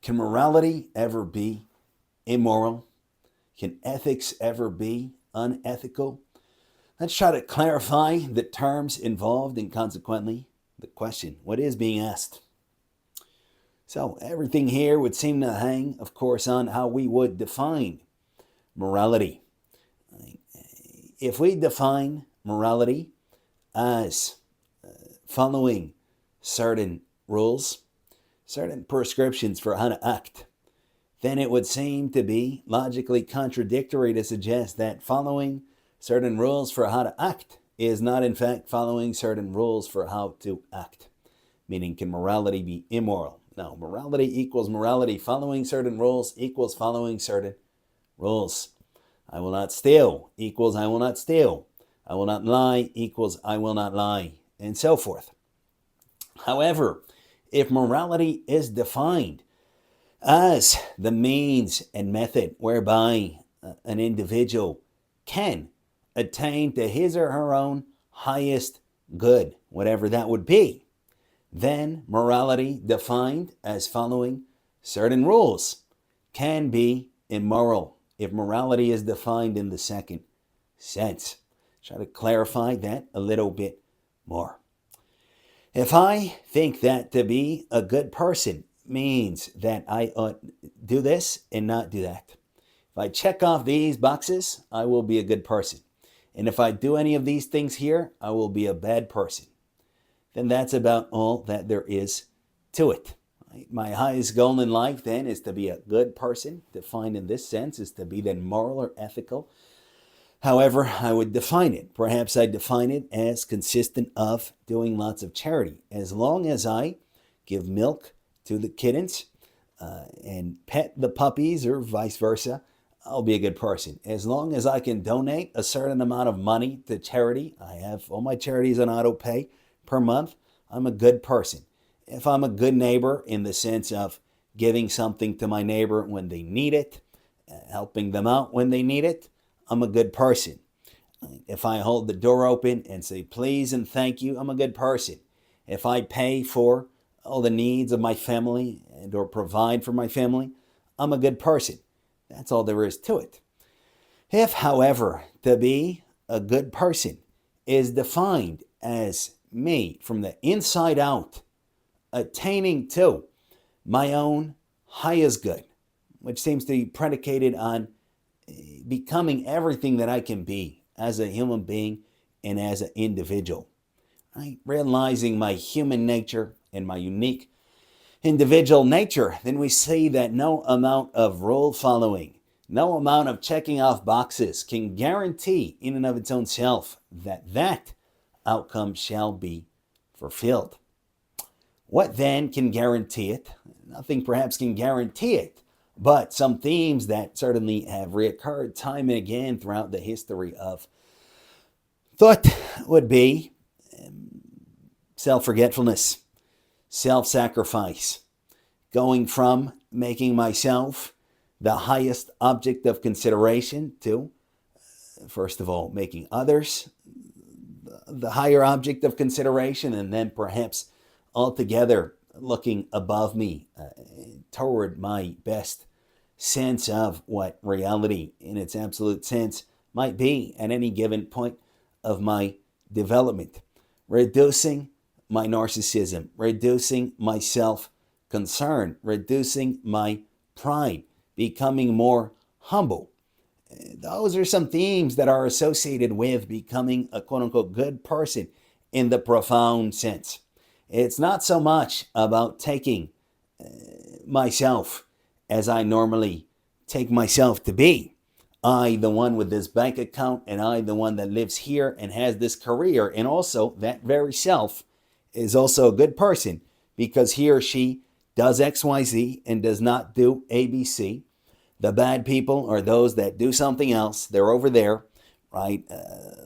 Can morality ever be immoral? Can ethics ever be unethical? Let's try to clarify the terms involved and consequently the question, what is being asked? So everything here would seem to hang, of course, on how we would define morality. If we define morality as following certain rules, certain prescriptions for how to act, then it would seem to be logically contradictory to suggest that following certain rules for how to act is not in fact following certain rules for how to act. Meaning, can morality be immoral? No, morality equals morality. Following certain rules equals following certain rules. I will not steal equals I will not steal. I will not lie equals I will not lie, and so forth. However, if morality is defined as the means and method whereby an individual can attain to his or her own highest good, whatever that would be, then morality defined as following certain rules can be immoral if morality is defined in the second sense. Try to clarify that a little bit more. If I think that to be a good person means that I ought do this and not do that. If I check off these boxes, I will be a good person. And if I do any of these things here, I will be a bad person. Then that's about all that there is to it. My highest goal in life then is to be a good person, defined in this sense, is to be then moral or ethical. However, I would define it. Perhaps I define it as consistent of doing lots of charity. As long as I give milk to the kittens and pet the puppies or vice versa, I'll be a good person. As long as I can donate a certain amount of money to charity, I have all my charities on auto pay per month, I'm a good person. If I'm a good neighbor in the sense of giving something to my neighbor when they need it, helping them out when they need it, I'm a good person. If I hold the door open and say please and thank you, I'm a good person. If I pay for all the needs of my family and or provide for my family, I'm a good person. That's all there is to it. If, however, to be a good person is defined as me from the inside out, attaining to my own highest good, which seems to be predicated on becoming everything that I can be as a human being and as an individual. Right? Realizing my human nature and my unique individual nature, then we see that no amount of rule following, no amount of checking off boxes can guarantee in and of its own self that that outcome shall be fulfilled. What then can guarantee it? Nothing perhaps can guarantee it, but some themes that certainly have reoccurred time and again throughout the history of thought would be self-forgetfulness, self-sacrifice, going from making myself the highest object of consideration to, first of all, making others the higher object of consideration, and then perhaps altogether looking above me toward my best sense of what reality in its absolute sense might be at any given point of my development. Reducing my narcissism, reducing my self-concern, reducing my pride, becoming more humble. Those are some themes that are associated with becoming a quote-unquote good person in the profound sense. It's not so much about taking myself as I normally take myself to be. I, the one with this bank account, and I, the one that lives here and has this career, and also that very self is also a good person because he or she does XYZ and does not do ABC. The bad people are those that do something else. They're over there, right?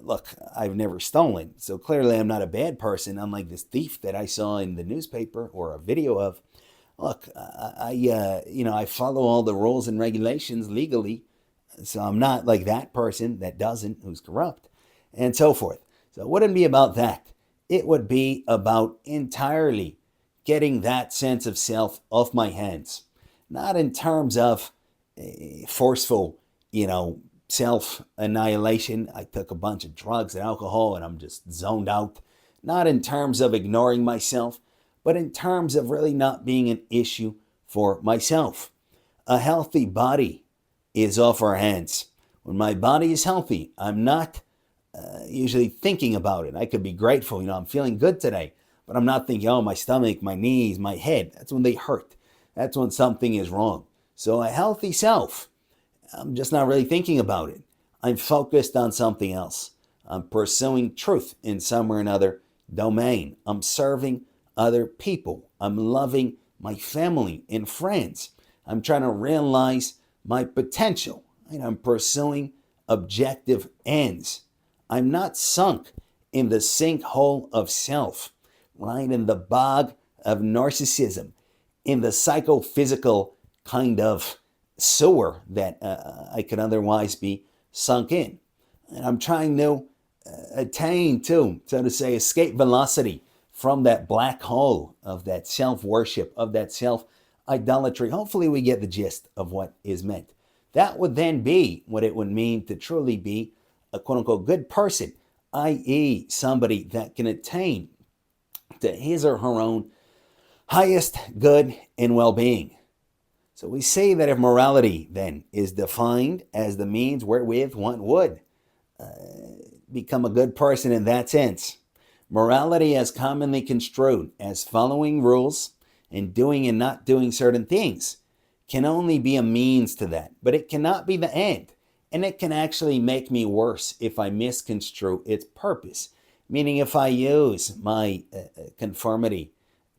Look, I've never stolen, so clearly I'm not a bad person, unlike this thief that I saw in the newspaper or a video of. Look, I follow all the rules and regulations legally, so I'm not like that person that doesn't, who's corrupt, and so forth. So it wouldn't be about that. It would be about entirely getting that sense of self off my hands. not in terms of forceful, self annihilation. I took a bunch of drugs and alcohol and I'm just zoned out. Not in terms of ignoring myself, but in terms of really not being an issue for myself. A healthy body is off our hands. When my body is healthy, I'm not usually thinking about it. I could be grateful, I'm feeling good today, but I'm not thinking, oh, my stomach, my knees, my head. That's when they hurt. That's when something is wrong. So a healthy self, I'm just not really thinking about it. I'm focused on something else. I'm pursuing truth in some or another domain. I'm serving other people. I'm loving my family and friends. I'm trying to realize my potential. And I'm pursuing objective ends. I'm not sunk in the sinkhole of self, right? In the bog of narcissism, in the psychophysical kind of sewer that I could otherwise be sunk in. And I'm trying to attain to, so to say, escape velocity from that black hole of that self-worship, of that self-idolatry. Hopefully we get the gist of what is meant. That would then be what it would mean to truly be a quote-unquote good person, i.e. somebody that can attain to his or her own highest good and well-being. So we say that if morality then is defined as the means wherewith one would become a good person in that sense, morality as commonly construed as following rules and doing and not doing certain things can only be a means to that, but it cannot be the end. And it can actually make me worse if I misconstrue its purpose. Meaning if I use my conformity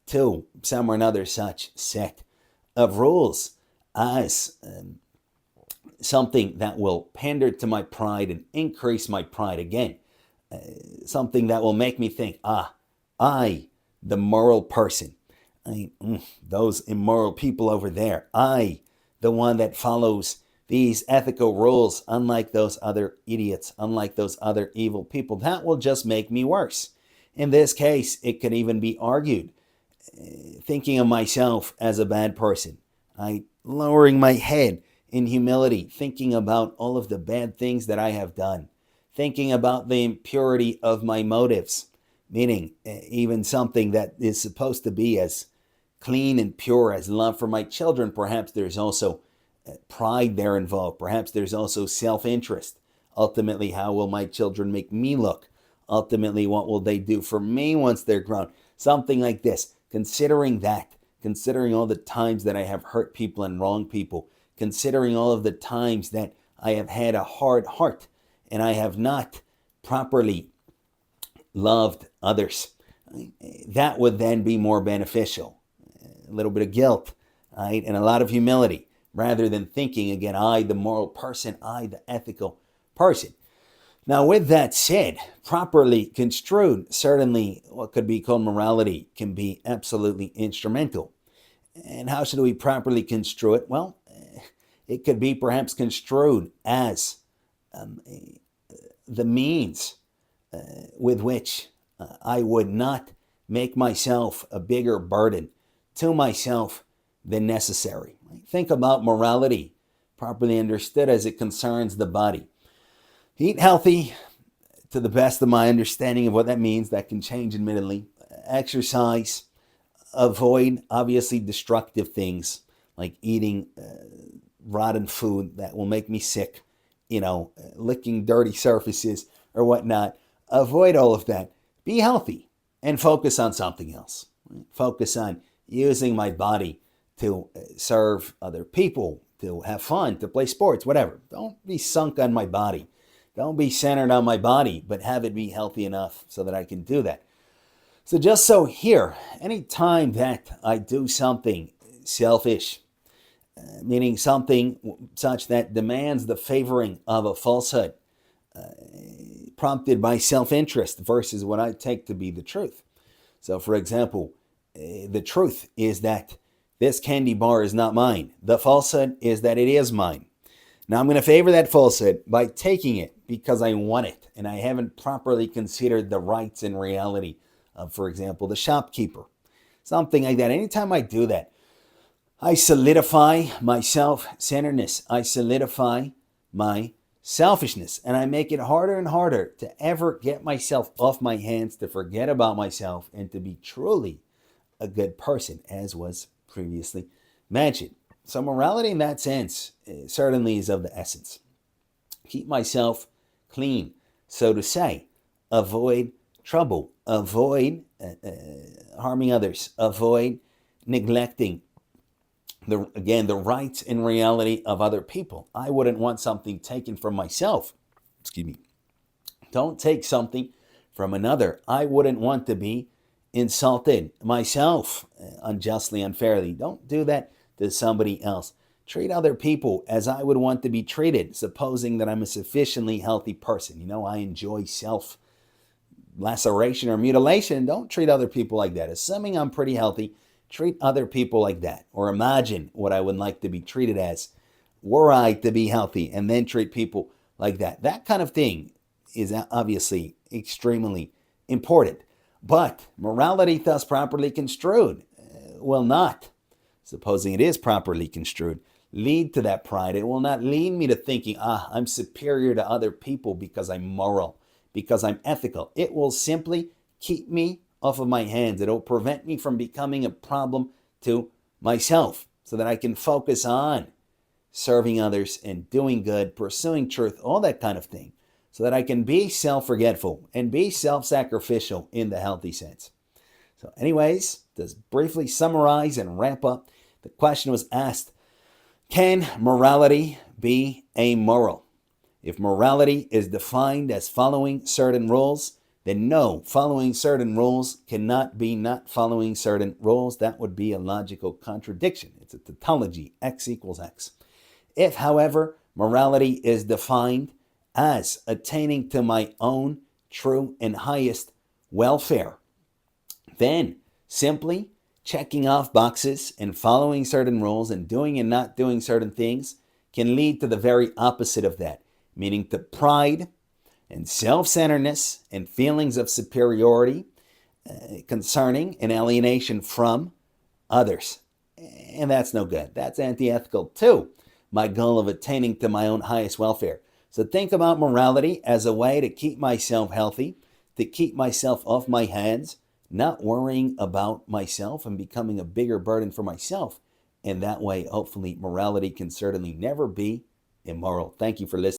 to some or another such set of rules as something that will pander to my pride and increase my pride again. Something that will make me think, I, the moral person, those immoral people over there, I, the one that follows these ethical rules, unlike those other idiots, unlike those other evil people, that will just make me worse. In this case, it can even be argued, thinking of myself as a bad person, lowering my head in humility, thinking about all of the bad things that I have done, thinking about the impurity of my motives, meaning even something that is supposed to be as clean and pure as love for my children. Perhaps there's also pride there involved. Perhaps there's also self-interest. Ultimately, how will my children make me look? Ultimately, what will they do for me once they're grown? Something like this. Considering that, considering all the times that I have hurt people and wronged people, considering all of the times that I have had a hard heart and I have not properly loved others, that would then be more beneficial. A little bit of guilt, right? And a lot of humility, rather than thinking, again, I, the moral person, I, the ethical person. Now, with that said, properly construed, certainly what could be called morality can be absolutely instrumental. And how should we properly construe it? Well, it could be perhaps construed as the means with which I would not make myself a bigger burden to myself than necessary. Think about morality, properly understood as it concerns the body. Eat healthy, to the best of my understanding of what that means. That can change admittedly. Exercise. Avoid, obviously, destructive things like eating rotten food that will make me sick, licking dirty surfaces or whatnot. Avoid all of that. Be healthy and focus on something else. Focus on using my body to serve other people, to have fun, to play sports, whatever. Don't be sunk on my body. Don't be centered on my body, but have it be healthy enough so that I can do that. So just so here, anytime that I do something selfish, meaning something such that demands the favoring of a falsehood, prompted by self-interest versus what I take to be the truth. So for example, the truth is that this candy bar is not mine. The falsehood is that it is mine. Now I'm going to favor that falsehood by taking it because I want it, and I haven't properly considered the rights and reality of, for example, the shopkeeper. Something like that. Anytime I do that, I solidify my self-centeredness. I solidify my selfishness. And I make it harder and harder to ever get myself off my hands, to forget about myself, and to be truly a good person, as was previously mentioned. So morality in that sense certainly is of the essence. Keep myself clean, so to say. Avoid trouble. Avoid harming others. Avoid neglecting the rights and reality of other people. I wouldn't want something taken from myself. Excuse me. Don't take something from another. I wouldn't want to be insulted myself unjustly, unfairly. Don't do that to somebody else. Treat other people as I would want to be treated, supposing that I'm a sufficiently healthy person. I enjoy self laceration or mutilation. Don't treat other people like that. Assuming I'm pretty healthy, treat other people like that. Or imagine what I would like to be treated as were I to be healthy, and then treat people like that. That kind of thing is obviously extremely important. But morality, thus properly construed, will not, supposing it is properly construed, lead to that pride. It will not lead me to thinking, I'm superior to other people because I'm moral, because I'm ethical. It will simply keep me off of my hands. It'll prevent me from becoming a problem to myself so that I can focus on serving others and doing good, pursuing truth, all that kind of thing, so that I can be self-forgetful and be self-sacrificial in the healthy sense. So anyways, to briefly summarize and wrap up, the question was asked, can morality be amoral? If morality is defined as following certain rules, then no, following certain rules cannot be not following certain rules. That would be a logical contradiction. It's a tautology, X equals X. If, however, morality is defined as attaining to my own true and highest welfare, then simply checking off boxes and following certain rules and doing and not doing certain things can lead to the very opposite of that, meaning to pride and self-centeredness and feelings of superiority concerning and alienation from others. And that's no good. That's antithetical to my goal of attaining to my own highest welfare. So think about morality as a way to keep myself healthy, to keep myself off my hands, not worrying about myself and becoming a bigger burden for myself. And that way, hopefully, morality can certainly never be immoral. Thank you for listening.